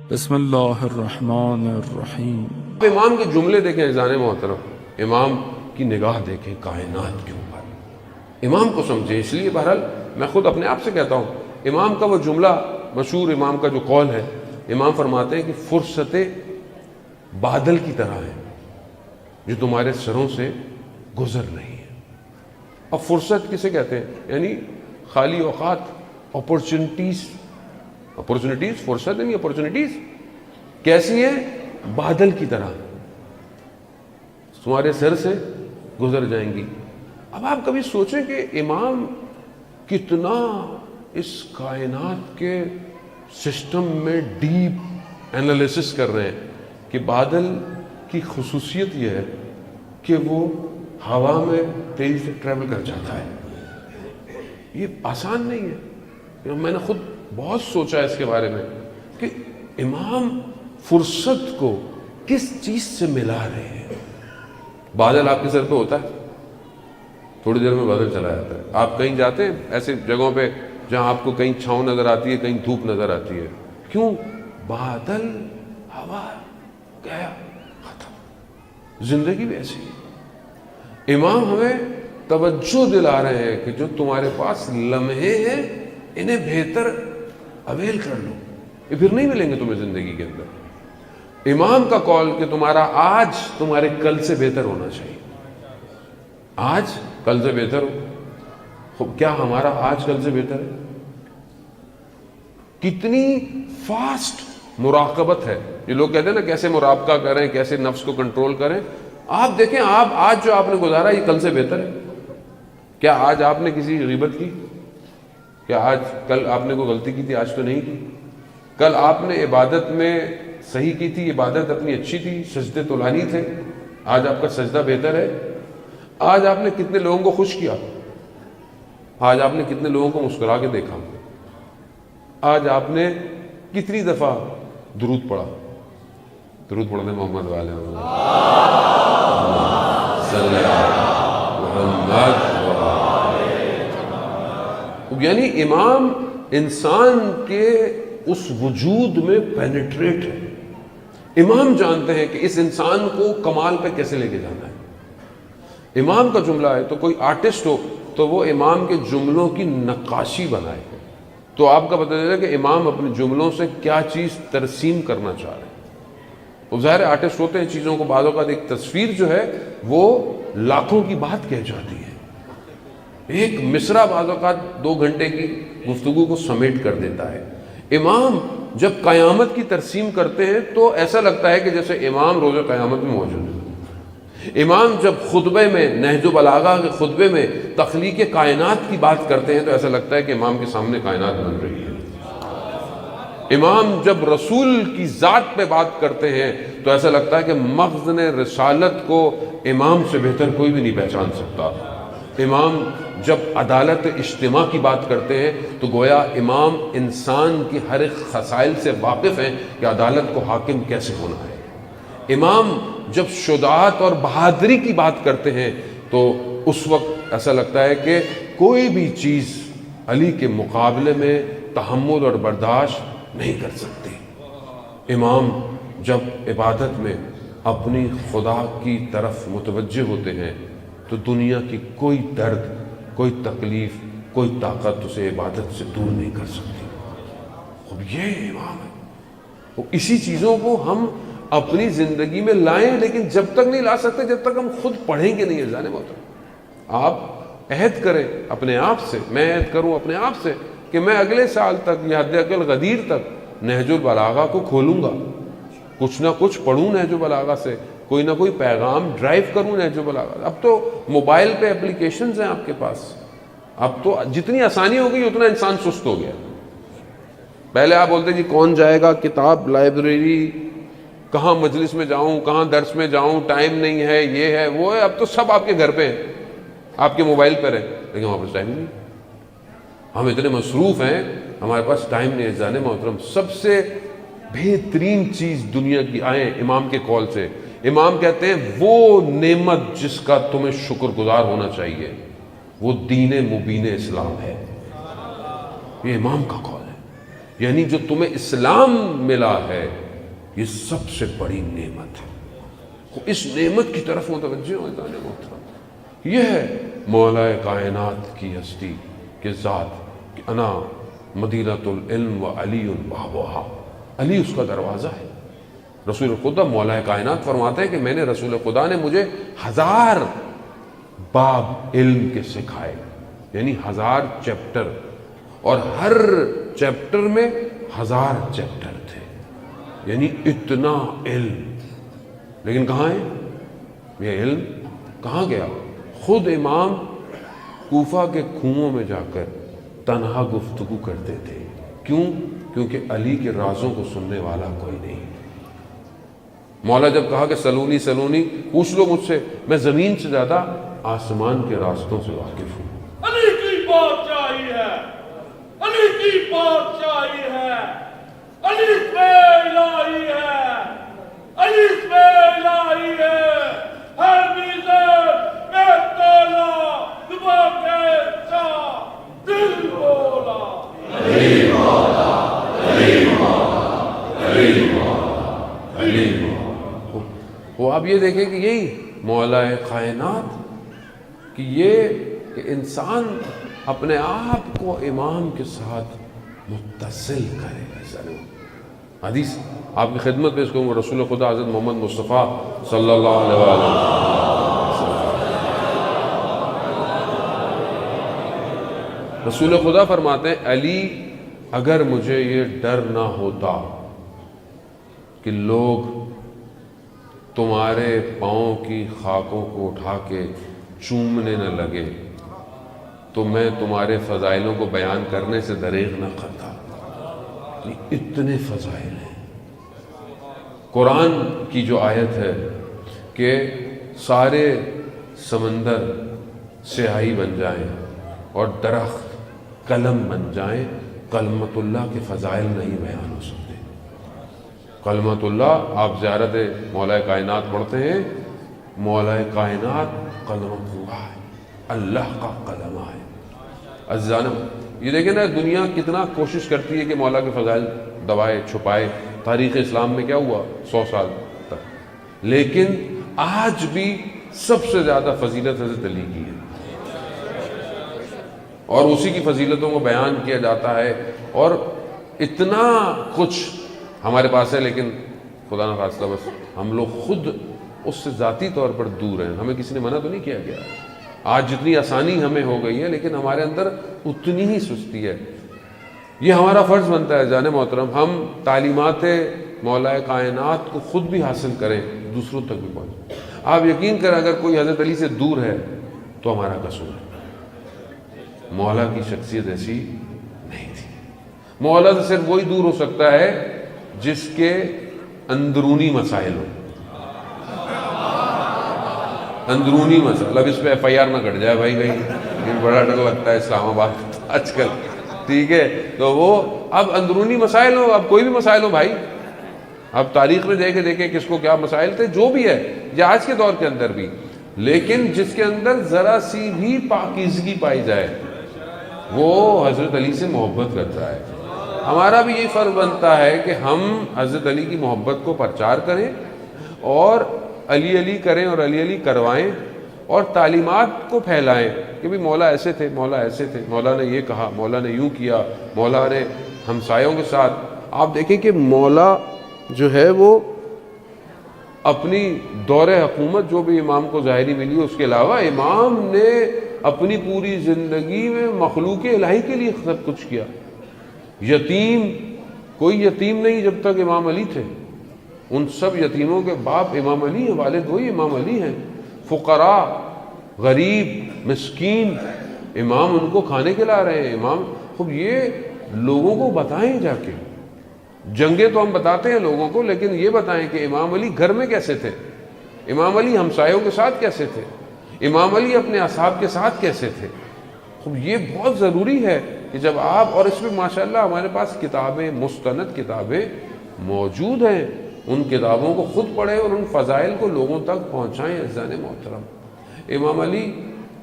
بسم اللہ الرحمن الرحیم۔ امام کے جملے دیکھیں عزیزان محترم، امام کی نگاہ دیکھیں کائنات کے اوپر، امام کو سمجھیں۔ اس لیے بہرحال میں خود اپنے آپ سے کہتا ہوں، امام کا وہ جملہ مشہور، امام کا جو قول ہے، امام فرماتے ہیں کہ فرصتیں بادل کی طرح ہیں جو تمہارے سروں سے گزر رہی ہیں۔ اب فرصت کسے کہتے ہیں؟ یعنی خالی اوقات، اپورچونٹیز، فرصت نہیں، اپورچونٹیز کیسی ہیں؟ بادل کی طرح تمہارے سر سے گزر جائیں گی۔ اب آپ کبھی سوچیں کہ امام کتنا اس کائنات کے سسٹم میں ڈیپ انالیسس کر رہے ہیں کہ بادل کی خصوصیت یہ ہے کہ وہ ہوا میں تیزی سے ٹریول کر جاتا ہے۔ یہ آسان نہیں ہے، میں نے خود بہت سوچا اس کے بارے میں کہ امام فرصت کو کس چیز سے ملا رہے ہیں۔ بادل آپ کے سر پہ ہوتا ہے، تھوڑی دیر میں بادل چلا جاتا ہے۔ آپ کہیں جاتے ہیں ایسے جگہوں پہ جہاں آپ کو کہیں چھاؤں نظر آتی ہے، کہیں دھوپ نظر آتی ہے، کیوں؟ بادل، ہوا گیا، ختم۔ زندگی بھی ایسی ہے۔ امام ہمیں توجہ دلا رہے ہیں کہ جو تمہارے پاس لمحے ہیں انہیں بہتر اویل کر لو، یہ پھر نہیں ملیں گے تمہیں زندگی کے اندر۔ امام کا قول کہ تمہارا آج تمہارے کل سے بہتر ہونا چاہیے، آج کل سے بہتر ہو۔ کیا ہمارا آج کل سے بہتر ہے؟ کتنی فاسٹ مراقبت ہے۔ یہ لوگ کہتے ہیں نا کیسے مراقبہ کریں، کیسے نفس کو کنٹرول کریں۔ آپ دیکھیں، آپ آج جو آپ نے گزارا یہ کل سے بہتر ہے۔ کیا آج آپ نے کسی غیبت کی؟ کیا کل آپ نے کوئی غلطی کی تھی؟ آج تو نہیں کی۔ کل آپ نے عبادت میں صحیح کی تھی، عبادت اپنی اچھی تھی، سجدے طولانی تھے، آج آپ کا سجدہ بہتر ہے۔ آج آپ نے کتنے لوگوں کو خوش کیا؟ آج آپ نے کتنے لوگوں کو مسکرا کے دیکھا؟ آج آپ نے کتنی دفعہ درود پڑھا؟ درود پڑھنے محمد والے صلی محمد۔ یعنی امام انسان کے اس وجود میں پینیٹریٹ ہے۔ امام جانتے ہیں کہ اس انسان کو کمال پہ کیسے لے کے جانا ہے۔ امام کا جملہ ہے تو کوئی آرٹسٹ ہو تو وہ امام کے جملوں کی نقاشی بنائے، تو آپ کا پتہ چلے کہ امام اپنے جملوں سے کیا چیز ترسیم کرنا چاہ رہے ہیں۔ وہ ظاہر آرٹسٹ ہوتے ہیں، چیزوں کو بعض اوقات ایک تصویر جو ہے وہ لاکھوں کی بات کہہ جاتی ہے، ایک مصرع بعض اوقات 2 گھنٹے کی گفتگو کو سمیٹ کر دیتا ہے۔ امام جب قیامت کی ترسیم کرتے ہیں تو ایسا لگتا ہے کہ جیسے امام روز قیامت میں موجود ہے۔ امام جب خطبے میں، نہج البلاغہ کے خطبے میں تخلیق کائنات کی بات کرتے ہیں تو ایسا لگتا ہے کہ امام کے سامنے کائنات بن رہی ہے۔ امام جب رسول کی ذات پہ بات کرتے ہیں تو ایسا لگتا ہے کہ مخزن رسالت کو امام سے بہتر کوئی بھی نہیں پہچان سکتا۔ امام جب عدالت اجتماع کی بات کرتے ہیں تو گویا امام انسان کی ہر ایک خصائل سے واقف ہیں کہ عدالت کو حاکم کیسے ہونا ہے۔ امام جب شجاعت اور بہادری کی بات کرتے ہیں تو اس وقت ایسا لگتا ہے کہ کوئی بھی چیز علی کے مقابلے میں تحمل اور برداشت نہیں کر سکتی۔ امام جب عبادت میں اپنی خدا کی طرف متوجہ ہوتے ہیں تو دنیا کی کوئی درد، کوئی تکلیف، کوئی طاقت اسے عبادت سے دور نہیں کر سکتی۔ اب یہ امام ہے۔ اسی چیزوں کو ہم اپنی زندگی میں لائیں، لیکن جب تک نہیں لا سکتے جب تک ہم خود پڑھیں گے نہیں۔ عزیزان محترم، آپ عہد کریں اپنے آپ سے، میں عہد کروں اپنے آپ سے کہ میں اگلے سال تک یا حد اقل غدیر تک نہج البلاغہ کو کھولوں گا، کچھ نہ کچھ پڑھوں نہج البلاغہ سے، کوئی نہ کوئی پیغام ڈرائیو کروں نہج البلاغہ۔ اب تو موبائل پہ اپلیکیشنز ہیں آپ کے پاس، اب تو جتنی آسانی ہو گئی اتنا انسان سست ہو گیا۔ پہلے آپ بولتے جی کون جائے گا کتاب لائبریری، کہاں مجلس میں جاؤں، کہاں درس میں جاؤں، ٹائم نہیں ہے، یہ ہے وہ ہے۔ اب تو سب آپ کے گھر پہ ہیں، آپ کے موبائل پر ہے، لیکن ہمارے پاس ٹائم نہیں۔ ہم اتنے مصروف ہیں، ہمارے پاس ٹائم نہیں ہے۔ عزیزان محترم، سب سے بہترین چیز دنیا کی آئیں امام کے قول سے۔ امام کہتے ہیں وہ نعمت جس کا تمہیں شکر گزار ہونا چاہیے وہ دین مبین اسلام ہے۔ یہ امام کا قول ہے۔ یعنی جو تمہیں اسلام ملا ہے یہ سب سے بڑی نعمت ہے. اس نعمت کی طرف متوجہ ہو جانے محترم. یہ ہے مولا کائنات کی ہستی کے ذات کہ انا مدینۃ العلم و علی بابوہا. علی اس کا دروازہ ہے. رسول خدا مولا کائنات فرماتے ہیں کہ میں نے رسول خدا نے مجھے 1000 باب علم کے سکھائے، یعنی 1000 چیپٹر، اور ہر چیپٹر میں 1000 چیپٹر تھے، یعنی اتنا علم. لیکن کہاں ہے یہ علم؟ کہاں گیا؟ خود امام کوفہ کے کنووں میں جا کر تنہا گفتگو کرتے تھے. کیوں؟ کیونکہ علی کے رازوں کو سننے والا کوئی نہیں. مولا جب کہا کہ سلونی سلونی، پوچھ لو مجھ سے، میں زمین سے زیادہ آسمان کے راستوں سے واقف ہوں. علی کی بادشاہی ہے، علی کی بادشاہی ہے، علی میں الہی ہے، علی میں الہی ہے. ہر میزان میں تولا دبا کے چاہ دل بولا علی مولا، علی مولا، علی مولا، علی مولا. وہ آپ یہ دیکھیں کہ یہی مولا کائنات کہ یہ کہ انسان اپنے آپ کو امام کے ساتھ متصل کرے. حدیث آپ کی خدمت پیش کروں گا، رسول خدا حضرت محمد مصطفیٰ صلی اللہ علیہ وسلم. رسول خدا فرماتے ہیں علی اگر مجھے یہ ڈر نہ ہوتا کہ لوگ تمہارے پاؤں کی خاکوں کو اٹھا کے چومنے نہ لگے تو میں تمہارے فضائلوں کو بیان کرنے سے دریغ نہ کرتا. اتنے فضائل ہیں. قرآن کی جو آیت ہے کہ سارے سمندر سیاہی بن جائیں اور درخت قلم بن جائیں، کلمت اللہ کے فضائل نہیں بیان ہو سکتے. کلمت اللہ، آپ زیارت مولا کائنات پڑھتے ہیں، مولا کائنات کلمت اللہ ہے، اللہ کا کلمہ ہے. عزیزان یہ دیکھیں نا، دنیا کتنا کوشش کرتی ہے کہ مولا کے فضائل دبائے چھپائے. تاریخ اسلام میں کیا ہوا 100 سال تک، لیکن آج بھی سب سے زیادہ فضیلت حضرت علی کی ہے، اور اسی کی فضیلتوں کو بیان کیا جاتا ہے. اور اتنا کچھ ہمارے پاس ہے، لیکن خدا نہ خواستہ بس ہم لوگ خود اس سے ذاتی طور پر دور ہیں. ہمیں کسی نے منع تو نہیں کیا گیا. آج جتنی آسانی ہمیں ہو گئی ہے، لیکن ہمارے اندر اتنی ہی سستی ہے. یہ ہمارا فرض بنتا ہے جان محترم، ہم تعلیمات مولا کائنات کو خود بھی حاصل کریں، دوسروں تک بھی پہنچیں. آپ یقین کریں اگر کوئی حضرت علی سے دور ہے تو ہمارا قصور ہے. مولا کی شخصیت ایسی نہیں تھی. مولا سے صرف وہی دور ہو سکتا ہے جس کے اندرونی مسائل ہوں. اندرونی مسائل، اب اس پہ FIR نہ کٹ جائے بھائی کہیں، یہ بڑا ڈر لگتا ہے اسلام آباد آج کل. ٹھیک ہے، تو وہ اب اندرونی مسائل ہو، اب کوئی بھی مسائل ہو بھائی، اب تاریخ میں دیکھیں کس کو کیا مسائل تھے، جو بھی ہے، یا آج کے دور کے اندر بھی، لیکن جس کے اندر ذرا سی بھی پاکیزگی پائی جائے وہ حضرت علی سے محبت کرتا ہے. ہمارا بھی یہ فرض بنتا ہے کہ ہم حضرت علی کی محبت کو پرچار کریں اور علی علی کریں اور علی علی کروائیں اور تعلیمات کو پھیلائیں کہ بھی مولا ایسے تھے، مولا ایسے تھے، مولا نے یہ کہا، مولا نے یوں کیا، مولا نے ہمسایوں کے ساتھ. آپ دیکھیں کہ مولا جو ہے وہ اپنی دور حکومت جو بھی امام کو ظاہری ملی، اس کے علاوہ امام نے اپنی پوری زندگی میں مخلوق الہی کے لیے سب کچھ کیا. یتیم کوئی یتیم نہیں جب تک امام علی تھے. ان سب یتیموں کے باپ امام علی ہیں، والد وہی امام علی ہیں. فقراء، غریب، مسکین، امام ان کو کھانے کھلا رہے ہیں. امام خب یہ لوگوں کو بتائیں جا کے. جنگیں تو ہم بتاتے ہیں لوگوں کو، لیکن یہ بتائیں کہ امام علی گھر میں کیسے تھے، امام علی ہمسایوں کے ساتھ کیسے تھے، امام علی اپنے اصحاب کے ساتھ کیسے تھے. خب یہ بہت ضروری ہے کہ جب آپ، اور اس میں ماشاءاللہ ہمارے پاس کتابیں، مستند کتابیں موجود ہیں، ان کتابوں کو خود پڑھیں اور ان فضائل کو لوگوں تک پہنچائیں. عزیزان محترم، امام علی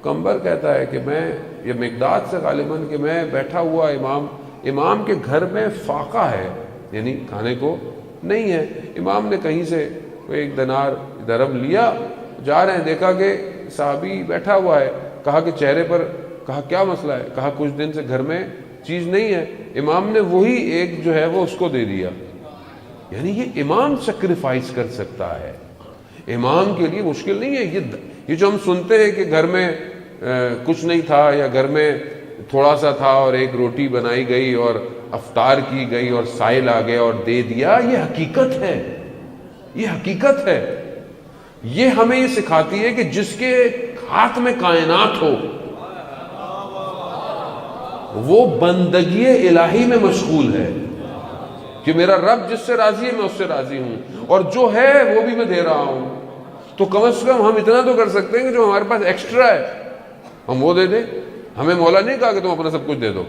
کمبر کہتا ہے کہ میں، یہ مقداد سے غالباً، کہ میں بیٹھا ہوا امام امام کے گھر میں فاقہ ہے، یعنی کھانے کو نہیں ہے. امام نے کہیں سے کوئی 1 دینار درہم لیا، جا رہے ہیں، دیکھا کہ صحابی بیٹھا ہوا ہے. کہا کہ چہرے پر، کہا کیا مسئلہ ہے؟ کہا کچھ دن سے گھر میں چیز نہیں ہے. امام نے وہی ایک جو ہے وہ اس کو دے دیا. یعنی یہ امام سیکریفائز کر سکتا ہے، امام کے لیے مشکل نہیں ہے. یہ جو ہم سنتے ہیں کہ گھر میں کچھ نہیں تھا یا گھر میں تھوڑا سا تھا اور ایک روٹی بنائی گئی اور افطار کی گئی اور سائل آ گیا اور دے دیا، یہ حقیقت ہے، یہ حقیقت ہے. یہ ہمیں یہ سکھاتی ہے کہ جس کے ہاتھ میں کائنات ہو وہ بندگی الہی میں مشغول ہے کہ میرا رب جس سے راضی ہے میں اس سے راضی ہوں، اور جو ہے وہ بھی میں دے رہا ہوں. تو کم از کم ہم اتنا تو کر سکتے ہیں کہ جو ہمارے پاس ایکسٹرا ہے ہم وہ دے دیں. ہمیں مولا نہیں کہا کہ تم اپنا سب کچھ دے دو،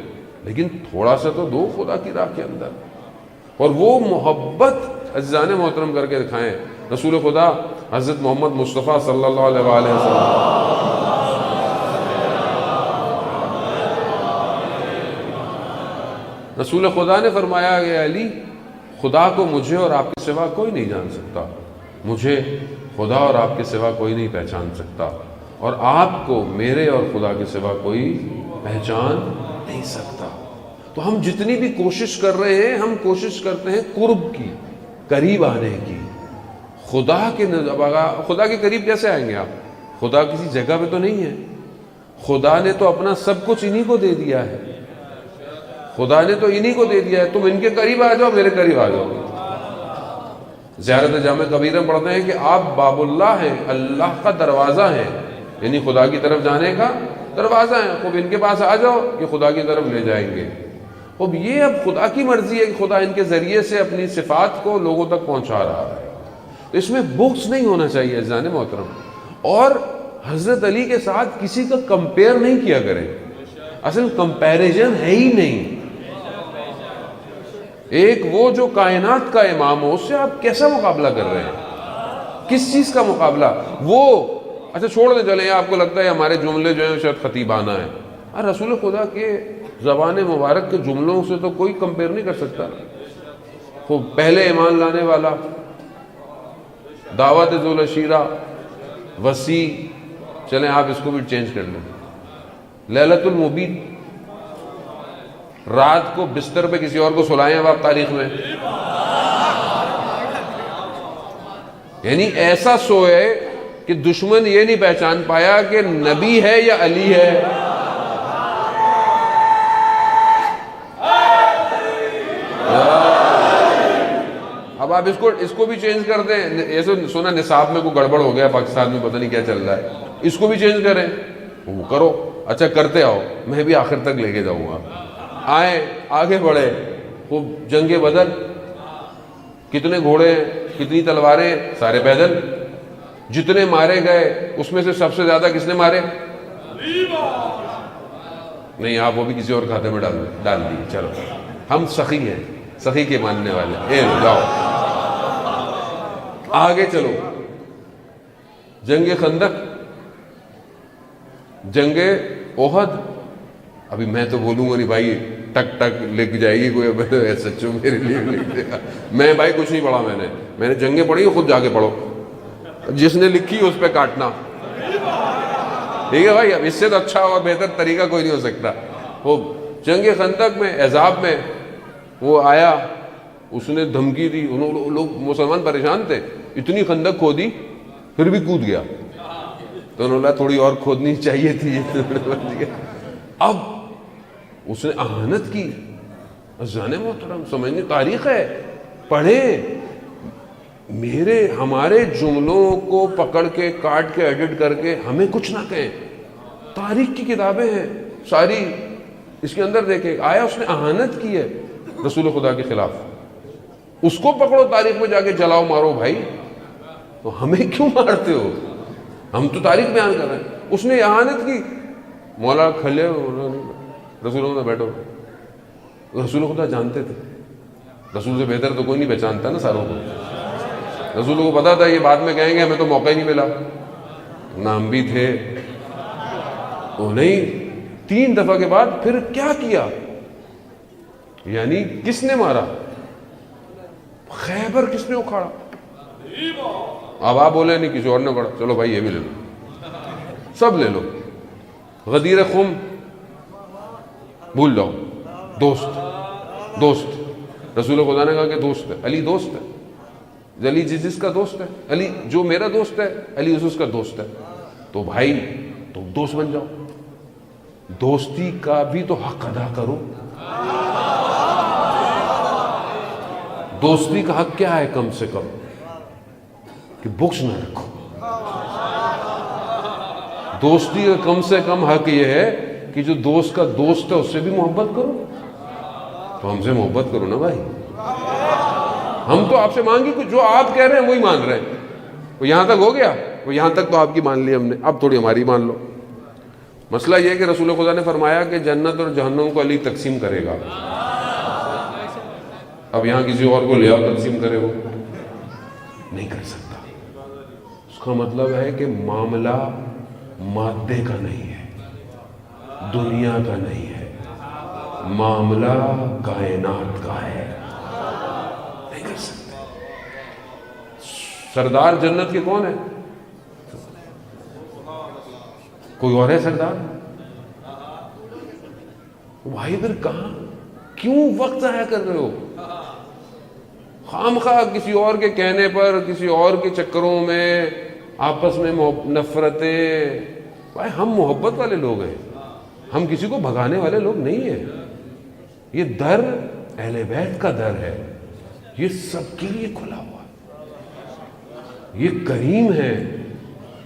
لیکن تھوڑا سا تو دو خدا کی راہ کے اندر. اور وہ محبت عزیزان محترم کر کے دکھائیں. رسول خدا حضرت محمد مصطفیٰ صلی اللہ علیہ وآلہ وسلم رسول خدا نے فرمایا کہ علی، خدا کو مجھے اور آپ کے سوا کوئی نہیں جان سکتا، مجھے خدا اور آپ کے سوا کوئی نہیں پہچان سکتا، اور آپ کو میرے اور خدا کے سوا کوئی پہچان نہیں سکتا. تو ہم جتنی بھی کوشش کر رہے ہیں، ہم کوشش کرتے ہیں قرب کی، قریب آنے کی. خدا کے قریب کیسے آئیں گے آپ؟ خدا کسی جگہ پہ تو نہیں ہے. خدا نے تو اپنا سب کچھ انہی کو دے دیا ہے، خدا نے تو انہی کو دے دیا ہے. تم ان کے قریب آ جاؤ، میرے قریب آ جاؤ. زیارت جامع کبیرہ میں پڑھتے ہیں کہ آپ باب اللہ ہیں، اللہ کا دروازہ ہیں، یعنی خدا کی طرف جانے کا دروازہ ہیں. خوب ان کے پاس آ جاؤ کہ خدا کی طرف لے جائیں گے. خوب یہ اب خدا کی مرضی ہے کہ خدا ان کے ذریعے سے اپنی صفات کو لوگوں تک پہنچا رہا ہے. تو اس میں بغض نہیں ہونا چاہیے عزیزان محترم. اور حضرت علی کے ساتھ کسی کا کمپیئر نہیں کیا کریں، اصل کمپیریزن ہے ہی نہیں. ایک وہ جو کائنات کا امام ہو، اس سے آپ کیسا مقابلہ کر رہے ہیں؟ کس چیز کا مقابلہ؟ وہ اچھا چھوڑ دیں، چلیں آپ کو لگتا ہے ہمارے جملے جو ہیں شاید خطیبانہ ہیں. اور رسول خدا کے زبان مبارک کے جملوں سے تو کوئی کمپیئر نہیں کر سکتا. وہ پہلے ایمان لانے والا، دعوت ذو العشیرہ، وسیع. چلیں آپ اس کو بھی چینج کر لیں. لیلۃ المبین، رات کو بستر پہ کسی اور کو سلائیں اب آپ تاریخ میں، یعنی ایسا سوئے کہ دشمن یہ نہیں پہچان پایا کہ نبی ہے یا علی ہے. اب آپ اس کو بھی چینج کر دیں. ایسے سنا نصاب میں کوئی گڑبڑ ہو گیا پاکستان میں، پتہ نہیں کیا چل رہا ہے، اس کو بھی چینج کریں. وہ کرو، اچھا کرتے آؤ، میں بھی آخر تک لے کے جاؤں گا. آئیں، آگے بڑھے. خوب جنگ بدر، کتنے گھوڑے ہیں، کتنی تلواریں ہیں، سارے پیدل. جتنے مارے گئے اس میں سے سب سے زیادہ کس نے مارے؟ نہیں، آپ وہ بھی کسی اور کھاتے میں ڈال دی. چلو ہم سخی ہیں، سخی کے ماننے والے. جاؤ آگے چلو. جنگ خندق، جنگ احد. ابھی میں تو بولوں گا نہیں بھائی، ٹک ٹک لکھ جائے گی کوئی، سچو میرے لیے لکھ دے گا. میں بھائی کچھ نہیں پڑھا، میں نے جنگیں پڑھی، خود جا کے پڑھو. جس نے لکھی اس پہ کاٹنا. ٹھیک ہے بھائی، اب اس سے تو اچھا اور بہتر طریقہ کوئی نہیں ہو سکتا. وہ جنگ خندق میں، احزاب میں وہ آیا، اس نے دھمکی دی. لوگ مسلمان پریشان تھے، اتنی خندق کھودی پھر بھی کود گیا. تو انہوں نے تھوڑی اور کھودنی چاہیے تھی. اب اس نے اہانت کی. عزیزان محترم سمجھنے تاریخ ہے، پڑھیں. ہمارے جملوں کو پکڑ کے کاٹ کے ایڈٹ کر کے ہمیں کچھ نہ کہیں. تاریخ کی کتابیں ہیں ساری، اس کے اندر دیکھیں. آیا اس نے اہانت کی ہے رسول خدا کے خلاف، اس کو پکڑو تاریخ میں جا کے جلاؤ مارو. بھائی تو ہمیں کیوں مارتے ہو؟ ہم تو تاریخ بیان کر رہے ہیں. اس نے اہانت کی. مولا کھلے رسول خدا بیٹھو. رسول خدا جانتے تھے، رسول سے بہتر تو کوئی نہیں پہچانتا نا ساروں کو. رسول کو پتا تھا یہ بعد میں کہیں گے ہمیں تو موقع ہی نہیں ملا. نام بھی تھے وہ نہیں. 3 دفعہ کے بعد پھر کیا کیا؟ یعنی کس نے مارا؟ خیبر کس نے اکھاڑا؟ اب آپ بولے نہیں کسی اور نے اکھاڑا، چلو بھائی یہ بھی لے لو، سب لے لو۔ غدیر خم بھول جاؤ، دوست رسول خدا نے کہا کہ دوست ہے، علی دوست ہے، علی جس کا دوست ہے، علی جو میرا دوست ہے، علی اس کا دوست ہے، تو بھائی تم دوست بن جاؤ، دوستی کا بھی تو حق ادا کرو۔ دوستی کا حق کیا ہے؟ کم سے کم کہ بغض نہ رکھو۔ دوستی کا کم سے کم حق یہ ہے کہ جو دوست کا دوست ہے اس سے بھی محبت کرو، تو ہم سے محبت کرو نا بھائی۔ ہم تو آپ سے مانگی کچھ، جو آپ کہہ رہے ہیں وہی مان رہے ہیں۔ وہ یہاں تک ہو گیا، وہ یہاں تک تو آپ کی مان لی ہم نے، اب تھوڑی ہماری مان لو۔ مسئلہ یہ ہے کہ رسول خدا نے فرمایا کہ جنت اور جہنم کو علی تقسیم کرے گا۔ اب یہاں کسی اور کو لے آؤ تقسیم کرے، وہ نہیں کر سکتا۔ اس کا مطلب ہے کہ معاملہ مادے کا نہیں ہے، دنیا کا نہیں ہے، معاملہ کائنات کا ہے، نہیں کر سکتے۔ سردار جنت کے کون ہے؟ کوئی اور ہے سردار؟ بھائی پھر کہاں کیوں وقت ضائع کر رہے ہو؟ خام خواہ کسی اور کے کہنے پر، کسی اور کے چکروں میں آپس میں نفرتیں۔ بھائی ہم محبت والے لوگ ہیں، ہم کسی کو بھگانے والے لوگ نہیں ہیں۔ یہ در اہل بیت کا در ہے، یہ سب کے لیے کھلا ہوا، یہ کریم ہے،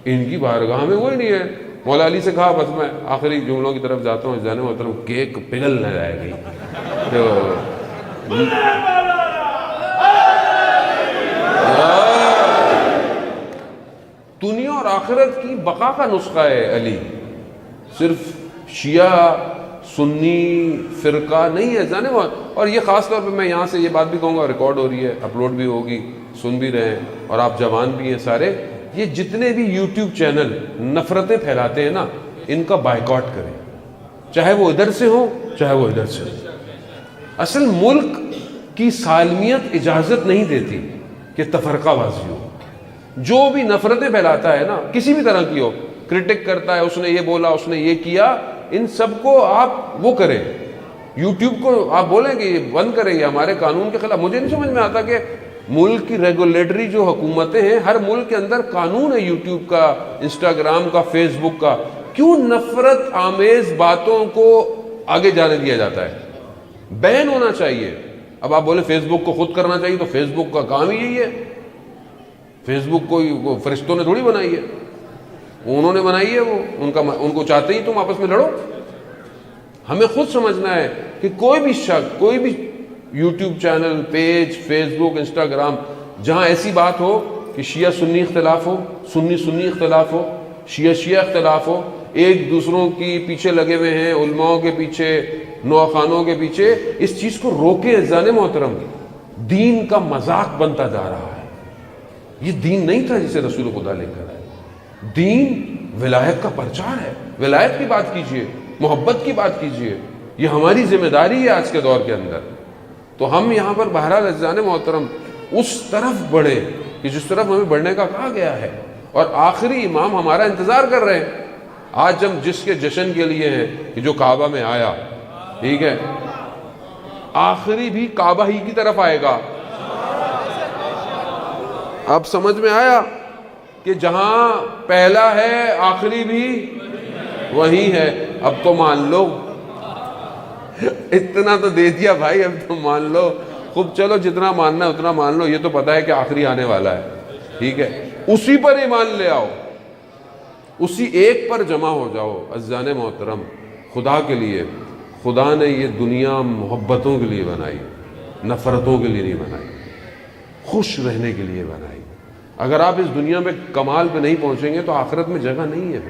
ان کی بارگاہ میں وہی نہیں ہے۔ مولا علی سے کہا، بس میں آخری جملوں کی طرف جاتا ہوں، جانے محترم کیک پگھل نہ جائے گی۔ دنیا اور آخرت کی بقا کا نسخہ ہے علی، صرف شیعہ سنی فرقہ نہیں ہے جانے۔ اور یہ خاص طور پہ میں یہاں سے یہ بات بھی کہوں گا، ریکارڈ ہو رہی ہے، اپلوڈ بھی ہوگی، سن بھی رہے ہیں، اور آپ جوان بھی ہیں سارے، یہ جتنے بھی یوٹیوب چینل نفرتیں پھیلاتے ہیں نا، ان کا بائیکاٹ کریں، چاہے وہ ادھر سے ہو چاہے وہ ادھر سے ہو۔ اصل ملک کی سالمیت اجازت نہیں دیتی کہ تفرقہ بازی ہو۔ جو بھی نفرتیں پھیلاتا ہے نا، کسی بھی طرح کی ہو، کرٹک کرتا ہے، اس نے یہ بولا، اس نے یہ کیا، ان سب کو آپ وہ کریں، یوٹیوب کو آپ بولیں کہ یہ بند کریں، یہ ہمارے قانون کے خلاف۔ مجھے نہیں سمجھ میں آتا کہ ملک کی ریگولیٹری جو حکومتیں ہیں، ہر ملک کے اندر قانون ہے یوٹیوب کا، انسٹاگرام کا، فیس بک کا، کیوں نفرت آمیز باتوں کو آگے جانے دیا جاتا ہے؟ بین ہونا چاہیے۔ اب آپ بولے فیس بک کو خود کرنا چاہیے، تو فیس بک کا کام ہی یہی ہے۔ فیس بک کو فرشتوں نے تھوڑی بنائی ہے، انہوں نے بنائی ہے، وہ ان کو چاہتے ہی تم آپس میں لڑو۔ ہمیں خود سمجھنا ہے کہ کوئی بھی شخص، کوئی بھی یوٹیوب چینل، پیج، فیس بک، انسٹاگرام، جہاں ایسی بات ہو کہ شیعہ سنی اختلاف ہو، سنی سنی اختلاف ہو، شیعہ شیعہ اختلاف ہو، ایک دوسروں کی پیچھے لگے ہوئے ہیں، علماؤں کے پیچھے، نوخانوں کے پیچھے، اس چیز کو روکے عزیزان محترم۔ دین کا مذاق بنتا جا رہا ہے، یہ دین نہیں تھا جسے رسول خدا لے کر آئے۔ دین ولایت کا پرچار ہے، ولایت کی بات کیجئے، محبت کی بات کیجئے، یہ ہماری ذمہ داری ہے آج کے دور کے اندر۔ تو ہم یہاں پر بہرحال عزیزان محترم اس طرف بڑھیں کہ جس طرف ہمیں بڑھنے کا کہا گیا ہے، اور آخری امام ہمارا انتظار کر رہے ہیں۔ آج ہم جس کے جشن کے لیے ہیں کہ جو کعبہ میں آیا، ٹھیک ہے، آخری بھی کعبہ ہی کی طرف آئے گا۔ اب سمجھ میں آیا کہ جہاں پہلا ہے آخری بھی وہی ہے۔ اب تو مان لو، اتنا تو دے دیا بھائی، اب تو مان لو، خوب چلو جتنا ماننا ہے اتنا مان لو، یہ تو پتہ ہے کہ آخری آنے والا ہے، ٹھیک ہے، اسی پر ایمان لے آؤ، اسی ایک پر جمع ہو جاؤ۔ عزیزان محترم، خدا کے لیے، خدا نے یہ دنیا محبتوں کے لیے بنائی، نفرتوں کے لیے نہیں بنائی، خوش رہنے کے لیے بنائی۔ اگر آپ اس دنیا میں کمال پہ نہیں پہنچیں گے تو آخرت میں جگہ نہیں ہے۔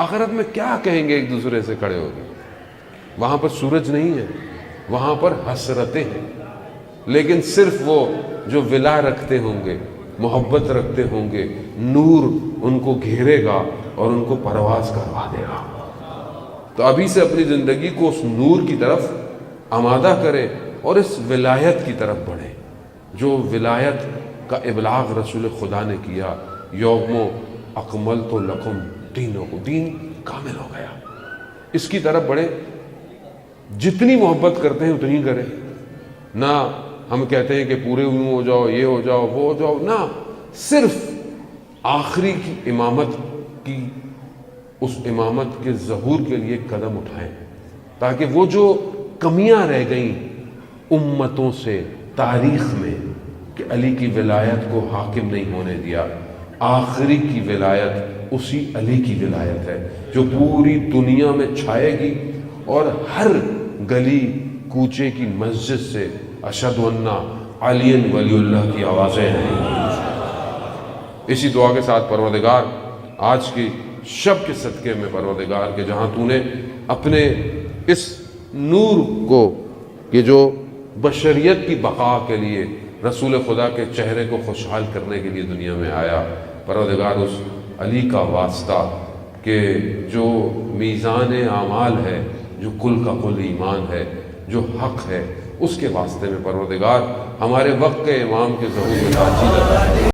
آخرت میں کیا کہیں گے ایک دوسرے سے کھڑے ہو کے؟ وہاں پر سورج نہیں ہے، وہاں پر حسرتیں ہیں، لیکن صرف وہ جو ولا رکھتے ہوں گے، محبت رکھتے ہوں گے، نور ان کو گھیرے گا اور ان کو پرواز کروا دے گا۔ تو ابھی سے اپنی زندگی کو اس نور کی طرف آمادہ کریں اور اس ولایت کی طرف بڑھیں جو ولایت کا ابلاغ رسول خدا نے کیا، یوم اکملت لکم دینکم، دین کامل ہو گیا، اس کی طرف بڑھیں۔ جتنی محبت کرتے ہیں اتنی کریں، نہ ہم کہتے ہیں کہ پورے یوں ہو جاؤ، یہ ہو جاؤ، وہ ہو جاؤ، نہ، صرف آخری کی امامت کی، اس امامت کے ظہور کے لیے قدم اٹھائیں، تاکہ وہ جو کمیاں رہ گئیں امتوں سے تاریخ میں کہ علی کی ولایت کو حاکم نہیں ہونے دیا، آخری کی ولایت اسی علی کی ولایت ہے جو پوری دنیا میں چھائے گی، اور ہر گلی کوچے کی مسجد سے اشہد ان علی ولی اللہ کی آوازیں ہیں۔ اسی دعا کے ساتھ پروردگار آج کی شب کے صدقے میں پروردگار کہ جہاں تو نے اپنے اس نور کو کہ جو بشریت کی بقا کے لیے رسول خدا کے چہرے کو خوشحال کرنے کے لیے دنیا میں آیا، پروردگار اس علی کا واسطہ کہ جو میزان اعمال ہے، جو کل کا کل ایمان ہے، جو حق ہے، اس کے واسطے میں پروردگار ہمارے وقت کے امام کے ظہور میں تاجیل عطا فرما۔